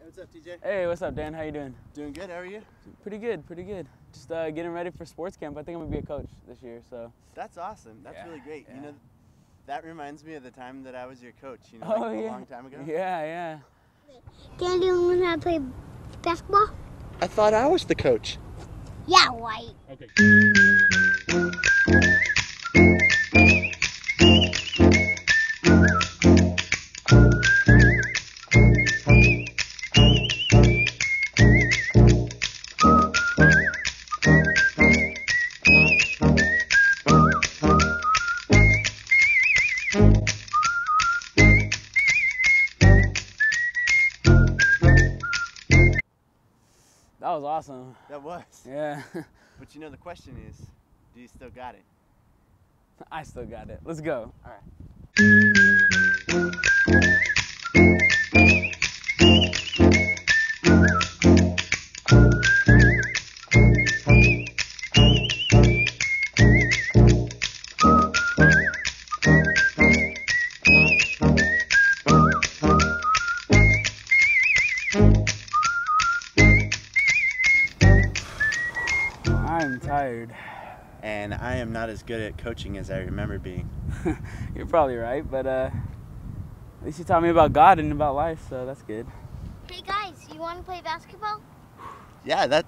What's up, TJ? Hey, what's up, Dan? How you doing? Doing good. How are you? Pretty good, pretty good. Just getting ready for sports camp. I think I'm gonna be a coach this year, so. That's awesome. That's really great. Yeah. You know, that reminds me of the time that I was your coach. You know, Oh, like yeah. a long time ago. Yeah. Dan, do you know how to play basketball? I thought I was the coach. Yeah, right. Okay. That was awesome. That was. Yeah. But you know, the question is, do you still got it? I still got it. Let's go. All right. I'm tired. And I am not as good at coaching as I remember being. You're probably right, but at least you taught me about God and about life, so that's good. Hey guys, you want to play basketball? Yeah, that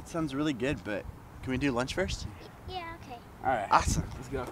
sounds really good. But can we do lunch first? Yeah, okay. All right. Awesome. Let's go.